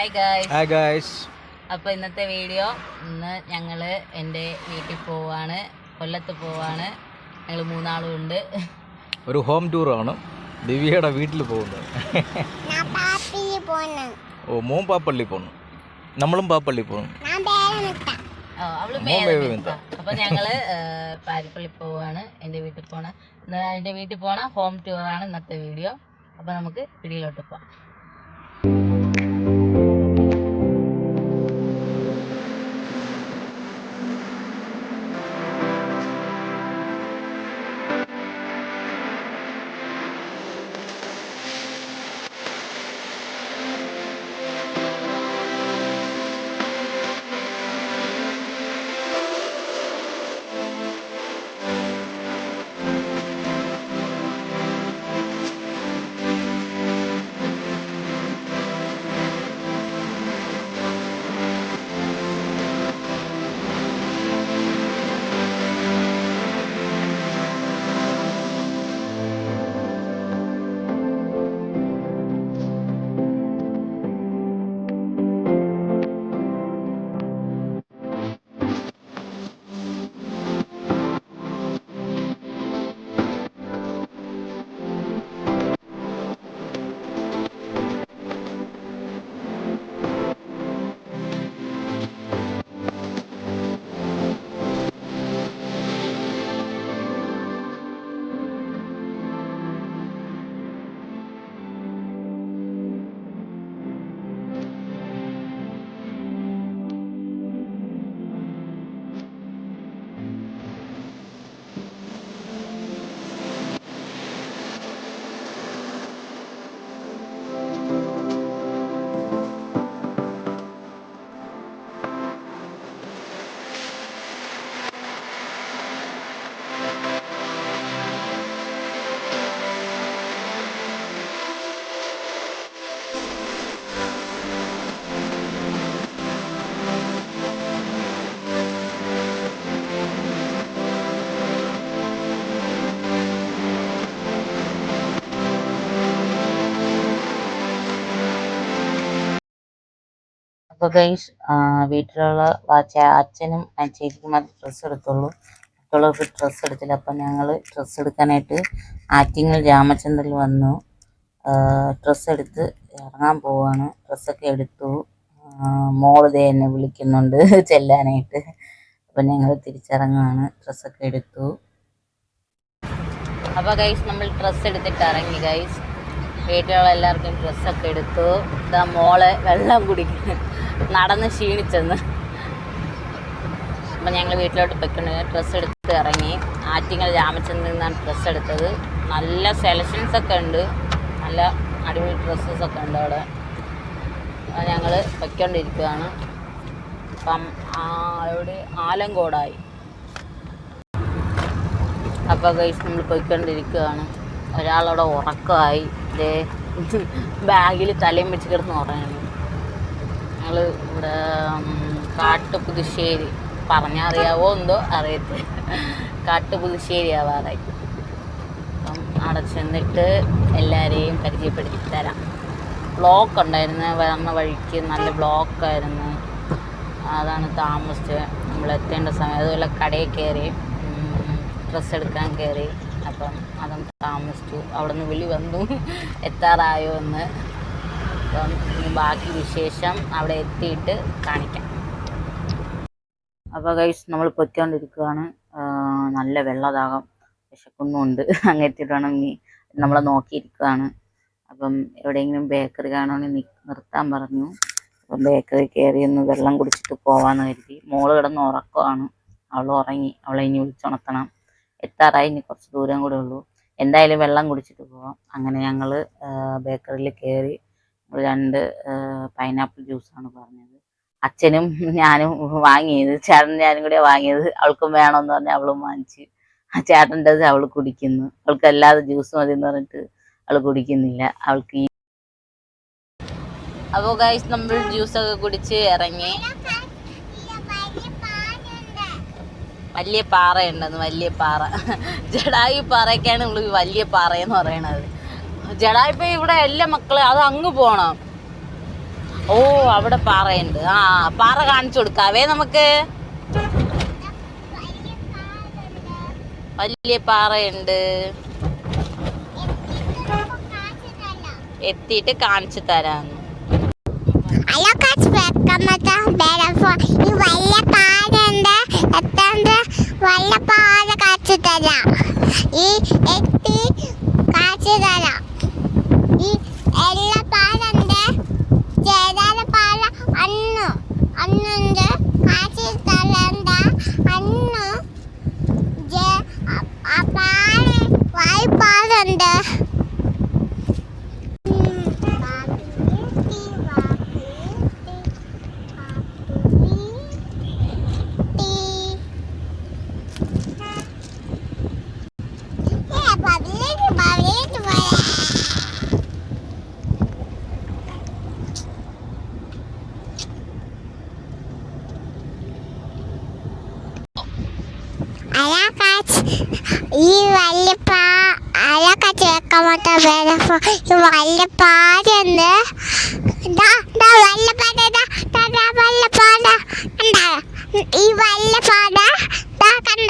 Hi guys. അപ്പോൾ ഇന്നത്തെ video ഇന്ന് ഞങ്ങൾ എൻ്റെ വീട്ടിൽ പോവാണ്, കൊല്ലത്ത് പോവാണ്. ഞങ്ങൾ മൂന്നാളും ഉണ്ട്. ഒരു ഹോം ടൂറാണ്. ദിവ്യയുടെ വീട്ടിൽ പോകുന്നത്. ഓ, മോൻ പാപ്പള്ളി പോകണം, നമ്മളും പാപ്പള്ളി പോകണം. അപ്പോൾ ഞങ്ങൾ പാരിപ്പള്ളി പോവാണ്, എൻ്റെ വീട്ടിൽ പോണ. എൻ്റെ വീട്ടിൽ പോണ ഹോം ടൂറാണ് ഇന്നത്തെ വീഡിയോ. അപ്പോൾ നമുക്ക് വീഡിയോയിലോട്ട് പോകാം. അപ്പോൾ ഗൈസ്, വീട്ടിലുള്ള അച്ഛനും ചേച്ചിക്കും മാത്രം ഡ്രസ്സ് എടുത്തുള്ളൂ. മറ്റുള്ളവർക്ക് ഡ്രസ്സ് എടുത്തില്ല. അപ്പം ഞങ്ങൾ ഡ്രസ്സ് എടുക്കാനായിട്ട് ആറ്റിങ്ങൽ രാമചന്ദ്രനിൽ വന്നു. ഡ്രസ്സ് എടുത്ത് ഇറങ്ങാൻ പോവാണ്. ഡ്രസ്സൊക്കെ എടുത്തു. മോള് ദേ എന്നെ വിളിക്കുന്നുണ്ട് ചെല്ലാനായിട്ട്. അപ്പം ഞങ്ങൾ തിരിച്ചിറങ്ങുകയാണ്. ഡ്രസ്സൊക്കെ എടുത്തു. അപ്പോൾ ഗൈസ്, നമ്മൾ ഡ്രസ്സ് എടുത്തിട്ട് ഇറങ്ങി ഗൈസ്. വീട്ടിലുള്ള എല്ലാവർക്കും ഡ്രസ്സൊക്കെ എടുത്തു. ഇതാ മോള് വെള്ളം കുടിക്കുന്നു, നടന്ന് ക്ഷീണിച്ചെന്ന്. അപ്പം ഞങ്ങൾ വീട്ടിലോട്ട് പൊയ്ക്കൊണ്ട് ഡ്രസ്സ് എടുത്ത് ഇറങ്ങി. ആറ്റിങ്ങൽ രാമചന്ദ്രനിൽ നിന്നാണ് ഡ്രസ്സ് എടുത്തത്. നല്ല സെലക്ഷൻസൊക്കെ ഉണ്ട്, നല്ല അടിപൊളി ഡ്രസ്സസൊക്കെ ഉണ്ട് അവിടെ. ഞങ്ങൾ പൊയ്ക്കൊണ്ടിരിക്കുകയാണ്. അപ്പം ഇവിടെ ആലങ്കോടായി. അപ്പോൾ ഗൈസ്, നമ്മൾ പൊയ്ക്കൊണ്ടിരിക്കുകയാണ്. ഒരാളവിടെ ഉറക്കമായി. ഇതേ ബാഗിൽ തലയും വെച്ച് കിടന്ന് ഉറങ്ങണം. ഞങ്ങൾ ഇവിടെ കാട്ടുപുതുശ്ശേരി, പറഞ്ഞറിയാവോ എന്തോ അറിയത്തില്ല, കാട്ടുപുതുശ്ശേരി ആവാറായി. അപ്പം അവിടെ ചെന്നിട്ട് എല്ലാവരെയും പരിചയപ്പെടുത്തി തരാം. ബ്ലോക്ക് ഉണ്ടായിരുന്നു, വരുന്ന വഴിക്ക് നല്ല ബ്ലോക്കായിരുന്നു. അതാണ് താമസിച്ച് നമ്മൾ എത്തേണ്ട സമയം. അതുപോലെ കടയിൽ കയറി ഡ്രസ്സ് എടുക്കാൻ കയറി. അപ്പം അതും താമസിച്ചു. അവിടെ നിന്ന് വിളി വന്നു എത്താറായോ എന്ന്. അപ്പം ബാക്കി വിശേഷം അവിടെ എത്തിയിട്ട് കാണിക്കാം. അപ്പോൾ ഗൈസ്, നമ്മൾ പൊയ്ക്കൊണ്ടിരിക്കുകയാണ്. നല്ല വെള്ളദാഹം, വിശക്കുന്നുമുണ്ട്. അങ്ങ് എത്തിയിട്ടാണെങ്കിൽ നമ്മളെ നോക്കിയിരിക്കുകയാണ്. അപ്പം എവിടെയെങ്കിലും ബേക്കറി കാണുകയാണെങ്കിൽ നിർത്താൻ പറഞ്ഞു. അപ്പം ബേക്കറി കയറി ഒന്ന് വെള്ളം കുടിച്ചിട്ട് പോകാമെന്ന് കരുതി. മോള് കിടന്ന് ഉറക്കമാണ്. അവൾ ഉറങ്ങി. അവളെ ഇനി വിളിച്ചുണർത്തണം. എത്താറായി, ഇനി കുറച്ച് ദൂരം കൂടെ ഉള്ളൂ. എന്തായാലും വെള്ളം കുടിച്ചിട്ട് പോവാം. അങ്ങനെ ഞങ്ങൾ ബേക്കറിയിൽ കയറി. 2 പൈനാപ്പിൾ ജ്യൂസാണ് പറഞ്ഞത്. അച്ഛനും ഞാനും വാങ്ങിയത്, ചേട്ടനും ഞാനും കൂടെ വാങ്ങിയത്. അവൾക്കും വേണമെന്ന് പറഞ്ഞാൽ അവളും വാങ്ങിച്ച്. ചേട്ടൻ്റെത് അവൾ കുടിക്കുന്നു. അവൾക്ക് അല്ലാതെ ജ്യൂസ് മതി എന്ന് പറഞ്ഞിട്ട് അവൾ കുടിക്കുന്നില്ല. അവൾക്ക് അപ്പോൾ ഗൈസ്, നമ്മൾ ജ്യൂസൊക്കെ കുടിച്ച് ഇറങ്ങി. വലിയ പാറയുണ്ടെന്ന്, വലിയ പാറ, ജഡായു പാറയൊക്കെയാണ് നമ്മൾ വലിയ പാറയെന്ന് പറയണത്. ജഡായിപ്പോൾ ഇവിടെ എല്ലാ മക്കളെ അത് അങ്ങ് പോകണം. ഓ അവിടെ പാറയുണ്ട്. ആ പാറ കാണിച്ചു കൊടുക്കാവേ നമുക്ക്. വലിയ പാറയുണ്ട്, എത്തിയിട്ട് കാണിച്ചു തരാന്ന്. ഈ വലിയ അലക്കച്ച് വെക്കാൻ ഈ വലിയ പാടുണ്ട്. ഈ വലിയ പാട കണ്ട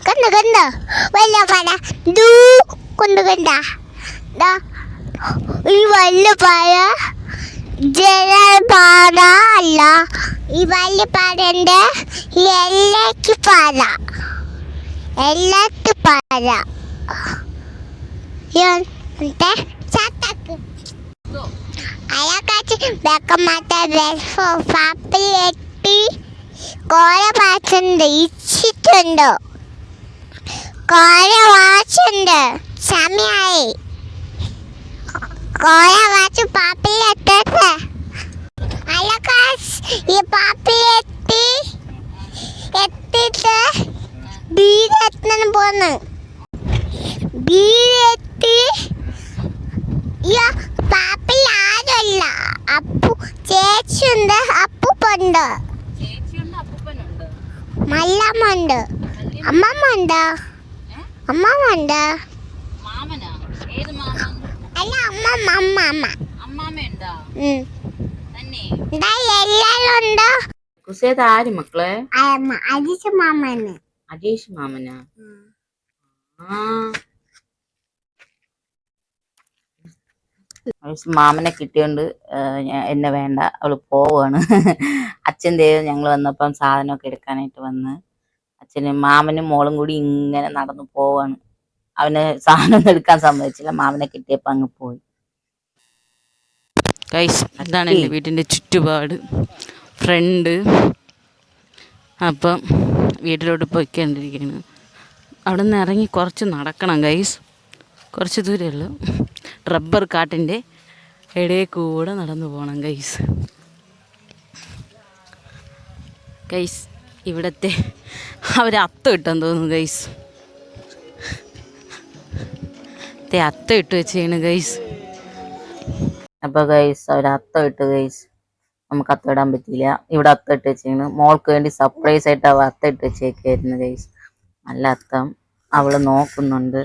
കണ്ട കണ്ട കണ്ട വലിയ പാട കണ്ട. ഈ വലിയ പാട ജലപാത അല്ല, ഈ വലിയ പാടണ്ട് എല്ലാറ്റ് പാട, എല്ലാറ്റ് പാട ചത്തക്ക് അയാക്കാച്ച് വെക്കമാറ്റ പാപ്പിലെത്തി കോല പാച്ചുണ്ട്, ഇച്ചിട്ടുണ്ട് കോല വാച്ചുണ്ട്. സമയായി കോല വാച്ച് പാപ്പിലെത്തത്. അയാക്കാച്ച് ഈ പാപ്പിലെത്തി എത്തിയിട്ട് ബീരെത്താൻ പോന്ന്. ബീരെത്തി പാപ്പിൽ ആരുമല്ല, അപ്പു ചേച്ചിയുണ്ട്, അപ്പൂപ്പുണ്ട്, മല്ലമ്മുണ്ട്, അമ്മമ്മ ഉണ്ട്. അല്ല അമ്മമ്മ എല്ലാരും ഉണ്ടോ? കുസേത് ആര് മക്കളെ? അജീഷ് മാമന്. അജീഷ് മാമനാ? മാമനെ കിട്ടിയോണ്ട് എന്നെ വേണ്ട, അവള് പോവാണ്. അച്ഛൻ്റെ ഞങ്ങൾ വന്നപ്പം സാധനമൊക്കെ എടുക്കാനായിട്ട് വന്ന് അച്ഛനും മാമനും മോളും കൂടി ഇങ്ങനെ നടന്നു പോവാണ്. അവന് സാധനം എടുക്കാൻ സമ്മതിച്ചില്ല, മാമനെ കിട്ടിയപ്പോ അങ്ങ് പോയി. ഗൈസ്, ഇതാണ് എൻ്റെ വീട്ടിൻ്റെ ചുറ്റുപാട്, ഫ്രണ്ട്. അപ്പം വീട്ടിലോട്ട് പോയിക്കൊണ്ടിരിക്കുകയാണ്. അവിടെ നിന്ന് ഇറങ്ങി കുറച്ച് നടക്കണം ഗൈസ്, കുറച്ച് ദൂരമുള്ളൂ. റബ്ബർ കാട്ടിൻ്റെ ഇടയിൽ കൂടെ നടന്നു പോകണം ഗൈസ്. ഇവിടത്തെ അവർ അത്ത ഇട്ടെന്ന് തോന്നുന്നു ഗൈസ്. അത്ത ഇട്ട് വെച്ചാണ് ഗൈസ്. അപ്പോൾ ഗൈസ് അവർ അത്ത ഇട്ട് ഗൈസ്. നമുക്ക് അത്ത ഇടാൻ പറ്റിയില്ല, ഇവിടെ അത്ത ഇട്ട് വെച്ചാണ്. മോൾക്ക് വേണ്ടി സർപ്രൈസ് ആയിട്ട് അവൾ അത്ത ഇട്ട് വെച്ചേക്കായിരുന്നു ഗൈസ്. നല്ല അത്തം അവൾ നോക്കുന്നുണ്ട്.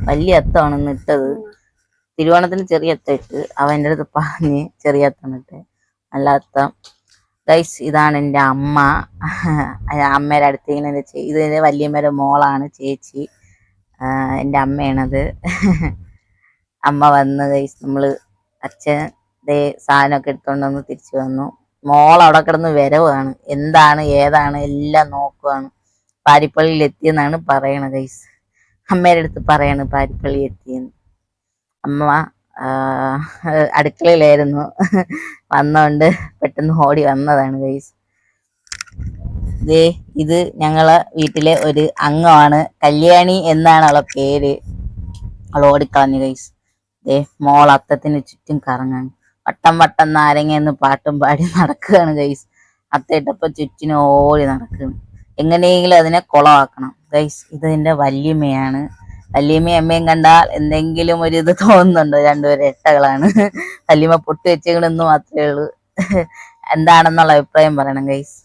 വലിയ അത്തമാണെന്ന് ഇട്ടത്. തിരുവോണത്തിന് ചെറിയ അത്ത ഇട്ട് അവൻ എൻ്റെ അടുത്ത് പറഞ്ഞ് ചെറിയ അത്തം ഇട്ട്. നല്ല അത്തം ഗൈസ്. ഇതാണ് എൻ്റെ അമ്മ. അമ്മയുടെ അടുത്ത് ഇങ്ങനെ ഇത് വല്യമ്മയുടെ മോളാണ് ചേച്ചി, എൻ്റെ അമ്മയാണത്. അമ്മ വന്ന് ഗൈസ്, നമ്മള് അച്ഛൻ സാധനമൊക്കെ എടുത്തോണ്ട് വന്ന് തിരിച്ചു വന്നു. മോൾ അവിടെ കിടന്ന് വരവാണ്, എന്താണ് ഏതാണ് എല്ലാം നോക്കുവാണ്. പാരിപ്പള്ളിയിൽ എത്തിയെന്നാണ് പറയണത് ഗൈസ്. അമ്മയുടെ അടുത്ത് പറയാണ് പാരിപ്പള്ളി എത്തിയെന്ന്. അമ്മ അടുക്കളയിലായിരുന്നു, വന്നോണ്ട് പെട്ടെന്ന് ഓടി വന്നതാണ് ഗൈസ്. ഇത് ഞങ്ങളെ വീട്ടിലെ ഒരു അംഗമാണ്, കല്യാണി എന്നാണ് അവളെ പേര്. അവൾ ഓടിക്കളഞ്ഞു ഗൈസ്. മോൾ അത്തത്തിന് ചുറ്റും കറങ്ങാണ്. വട്ടം വട്ടം നാരങ്ങ എന്ന് പാട്ടും പാടി നടക്കുകയാണ് ഗൈസ്. അത്തയിട്ടപ്പോ ചുറ്റിനും ഓടി നടക്കുകയാണ്. എങ്ങനെയെങ്കിലും അതിനെ കുളമാക്കണം ഗൈസ്. ഇതിന്റെ വല്യമ്മയാണ്. വല്യമ്മയും അമ്മയും കണ്ടാൽ എന്തെങ്കിലും ഒരു ഇത് തോന്നുന്നുണ്ടോ? രണ്ടുപേരും എട്ടകളാണ്. വല്യമ്മ പൊട്ടി വെച്ചെന്ന് മാത്രമേ ഉള്ളൂ. എന്താണെന്നുള്ള അഭിപ്രായം പറയണം ഗൈസ്.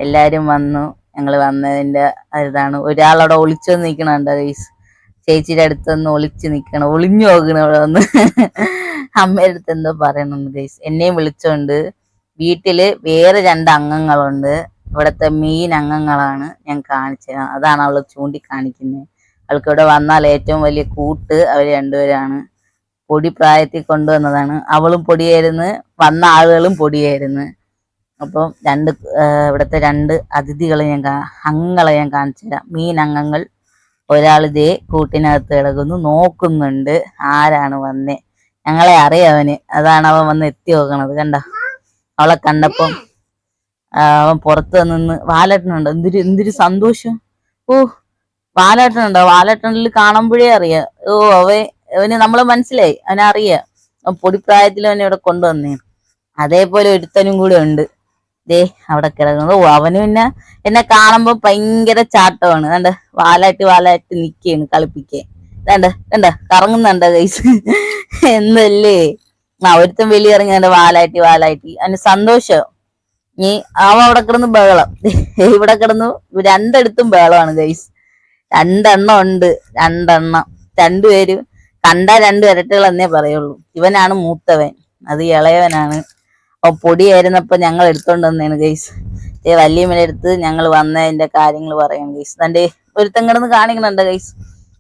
എല്ലാരും വന്നു. ഞങ്ങൾ വന്നതിന്റെ ഇതാണ്. ഒരാളവിടെ ഒളിച്ചു നിൽക്കണുണ്ടോ ഗൈസ്? ചേച്ചിയുടെ അടുത്തൊന്ന് ഒളിച്ചു നിക്കണം, ഒളിഞ്ഞു നോക്കണം ഇവിടെ വന്ന്. അമ്മയുടെ അടുത്ത് എന്തോ പറയണമെന്ന് ഗൈസ്. എന്നെയും വിളിച്ചോണ്ട് വീട്ടില് വേറെ 2 അംഗങ്ങളുണ്ട്. ഇവിടുത്തെ മെയിൻ അംഗങ്ങളാണ് ഞാൻ കാണിച്ചത്. അതാണ് അവള് ചൂണ്ടിക്കാണിക്കുന്നത്. അവൾക്ക് ഇവിടെ വന്നാൽ ഏറ്റവും വലിയ കൂട്ട് അവര് രണ്ടുപേരാണ്. പൊടി പ്രായത്തിൽ കൊണ്ടുവന്നതാണ്. അവളും പൊടിയായിരുന്നു, വന്ന ആളുകളും പൊടിയായിരുന്നു. അപ്പം ഇവിടുത്തെ 2 അതിഥികളെ അംഗങ്ങളെ ഞാൻ കാണിച്ചു തരാം. മെയിൻ അംഗങ്ങൾ. ഒരാളിതേ കൂട്ടിനകത്ത് കിടക്കുന്നു, നോക്കുന്നുണ്ട് ആരാണ് വന്നേ. ഞങ്ങളെ അറിയാവന്, അതാണ് അവൻ വന്ന് എത്തി നോക്കണത്. കണ്ട, അവളെ കണ്ടപ്പം അവൻ പുറത്ത് നിന്ന് വാലേട്ടനുണ്ടോ, എന്തൊരു സന്തോഷം. ഓ, വാലേട്ടനുണ്ടോ? വാലേട്ടനിൽ കാണുമ്പോഴേ അറിയാം. ഓ, അവന് നമ്മളെ മനസ്സിലായി, അവനറിയാം. പൊടിപ്രായത്തിൽ അവനെ ഇവിടെ കൊണ്ടുവന്നേ. അതേപോലെ ഒരുത്തനും കൂടെ ഉണ്ട്, ദേ അവിടെ കിടക്കുന്നത്. ഓ, അവന് പിന്നെ എന്നെ കാണുമ്പോ ഭയങ്കര ചാട്ടമാണ്. കണ്ട, വാലാട്ടി നിക്കാണ് കളിപ്പിക്കേ. കണ്ട കറങ്ങുന്നുണ്ട ഗൈസ്. എന്നല്ലേ ഒരുത്തൻ വെളിയിറങ്ങി കണ്ട വാലാട്ടി അവന് സന്തോഷം. നീ അവൻ അവിടെ കിടന്ന് ബഹളം, ഇവിടെ കിടന്നു. 2 ഇടത്തും ബഹളമാണ് ഗൈസ്. 2 എണ്ണം ഉണ്ട്, 2 എണ്ണം. 2 പേരും കണ്ടാ 2 ഇരട്ടകൾ എന്നേ പറയുള്ളൂ. ഇവനാണ് മൂത്തവൻ, അത് ഇളയവനാണ്. അപ്പൊ പൊടിയായിരുന്നപ്പോ ഞങ്ങൾ എടുത്തോണ്ട് വന്നേണ് ഗൈസ്. വല്യമ്മയുടെ അടുത്ത് ഞങ്ങൾ വന്നതിന്റെ കാര്യങ്ങൾ പറയാം ഗൈസ്. തന്റെ ഒരുത്തൻ കിടന്ന് കാണിക്കണുണ്ട് ഗൈസ്.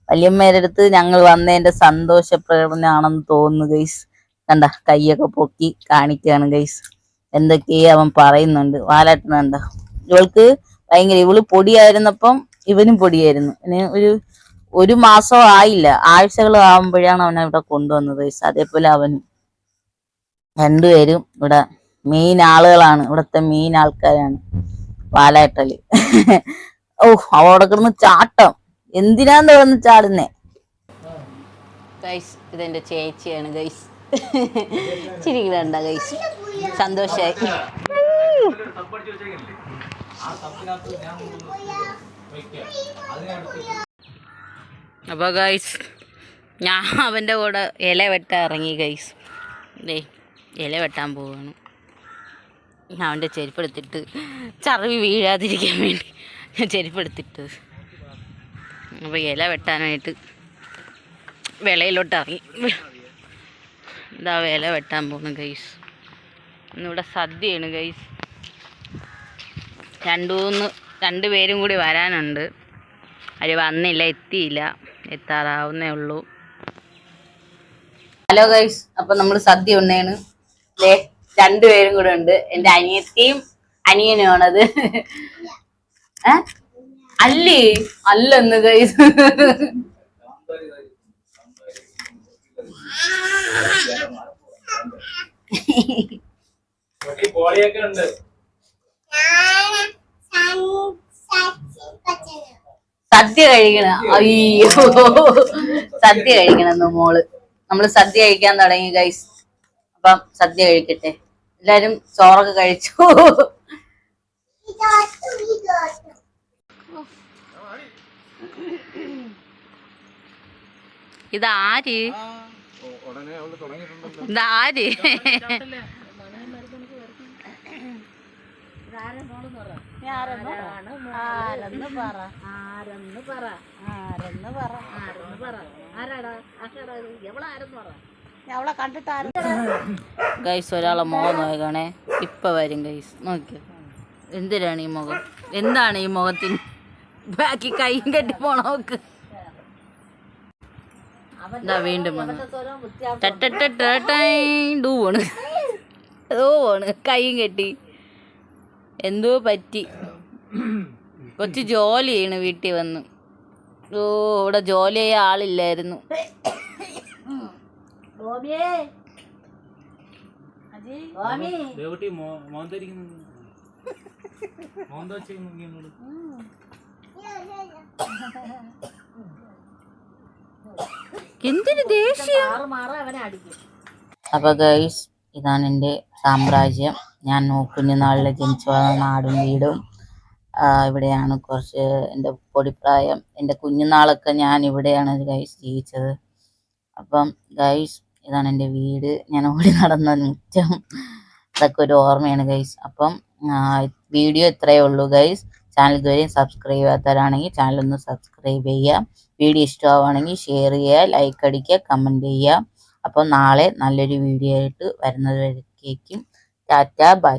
വല്യമ്മയുടെ അടുത്ത് ഞങ്ങൾ വന്നതിന്റെ സന്തോഷ പ്രകടനമാണെന്ന് തോന്നുന്നു ഗൈസ്. കണ്ട, കൈയൊക്കെ പൊക്കി കാണിക്കുകയാണ് ഗൈസ്. എന്തൊക്കെയോ അവൻ പറയുന്നുണ്ട്. വാലാട്ടുന്നുണ്ട. ഇവൾക്ക് ഭയങ്കര, ഇവള് പൊടിയായിരുന്നപ്പം ഇവനും പൊടിയായിരുന്നു. ഇനി ഒരു മാസം ആയില്ല, ആഴ്ചകൾ ആവുമ്പോഴാണ് അവനെ ഇവിടെ കൊണ്ടുവന്നത് ഗൈസ്. അതേപോലെ അവനും. 2 പേരും ഇവിടെ മെയിൻ ആളുകളാണ്, ഇവിടത്തെ മെയിൻ ആൾക്കാരാണ്. വാലാട്ടല്. ഓ, അവിടെ കിടന്ന് ചാട്ടം. എന്തിനാന്ന് കിടന്ന് ചാടുന്നേ ഗൈസ്. ഇതെന്റെ ചേച്ചിയാണ് ഗൈസ്. ചിരിക്കണ്ട ഗൈസ്, സന്തോഷായി. അപ്പൊ ഗൈസ്, ഞാൻ അവന്റെ കൂടെ ഇല വെട്ടാൻ ഇറങ്ങി ഗൈസ്. ഇല വെട്ടാൻ പോവാണ്. അവൻ്റെ ചെരുപ്പെടുത്തിട്ട് ചറിവി വീഴാതിരിക്കാൻ വേണ്ടി ഞാൻ ചെരുപ്പെടുത്തിട്ട് അപ്പോൾ ഇല വെട്ടാനായിട്ട് വിളയിലോട്ട് ഇറങ്ങി. ഇതാ ഇല വെട്ടാൻ പോകുന്നു ഗൈസ്. ഇന്നിവിടെ സദ്യയാണ് ഗൈസ്. 2 പേരും കൂടി വരാനുണ്ട്. അവർ വന്നില്ല, എത്തിയില്ല, എത്താറാവുന്നേ ഉള്ളൂ. ഹലോ ഗൈസ്, അപ്പൊ നമ്മൾ സദ്യ ഉണ്ണയാണ്. 2 പേരും കൂടെ ഉണ്ട്. എന്റെ അനിയത്തിയും അനിയനുമാണത്. അല്ലെന്ന് ഗൈസ്. സദ്യ കഴിക്കണ, അയ്യോ സദ്യ കഴിക്കണെന്ന് മോള്. നമ്മള് സദ്യ കഴിക്കാൻ തുടങ്ങി ഗൈസ്. അപ്പം സദ്യ കഴിക്കട്ടെ. എല്ലാരും ചോറൊക്കെ കഴിച്ചു. ഇതാര് ഗൈസ്, ഒരാളെ മുഖം നോക്കണേ. ഇപ്പൊ വരും ഗൈസ്, നോക്കിയോ. എന്തിനാണ് ഈ മുഖം? എന്താണ് ഈ മുഖത്തിന്? ബാക്കി കൈയും കെട്ടി പോണോക്ക്. എന്താ വീണ്ടും പോണ് കൈയും കെട്ടി. എന്തോ പറ്റി. കൊച്ചു ജോലി ചെയ്യണ് വീട്ടിൽ വന്ന്. ഓ, ഇവിടെ ജോലി ചെയ്യാൻ ആളില്ലായിരുന്നു. എന്തൊരു ദേഷ്യം. അപ്പൊ ഗൈസ്, ഇതാണ് എൻ്റെ സാമ്രാജ്യം. ഞാൻ കുഞ്ഞുനാളിൽ ജനിച്ചു വന്ന നാടും വീടും ഇവിടെയാണ്. കുറച്ച് എൻ്റെ പൊടിപ്രായം, എൻ്റെ കുഞ്ഞുനാളൊക്കെ ഞാൻ ഇവിടെയാണ് ഗൈസ് ജീവിച്ചത്. അപ്പം ഗൈസ്, ഇതാണ് എൻ്റെ വീട്. ഞാൻ ഓടി നടന്ന മുറ്റം, അതൊക്കെ ഒരു ഓർമ്മയാണ് ഗൈസ്. അപ്പം വീഡിയോ ഇത്രയേ ഉള്ളൂ ഗൈസ്. ചാനൽ ഇതുവരെയും സബ്സ്ക്രൈബ് ചെയ്യാത്തവരാണെങ്കിൽ ചാനൽ ഒന്ന് സബ്സ്ക്രൈബ് ചെയ്യുക. വീഡിയോ ഇഷ്ടമാവുകയാണെങ്കിൽ ഷെയർ ചെയ്യുക, ലൈക്ക് അടിക്കുക, കമൻറ്റ് ചെയ്യുക. അപ്പോൾ നാളെ നല്ലൊരു വീഡിയോ ആയിട്ട് വരുന്നത് വരേക്കും ടാറ്റ ബൈ.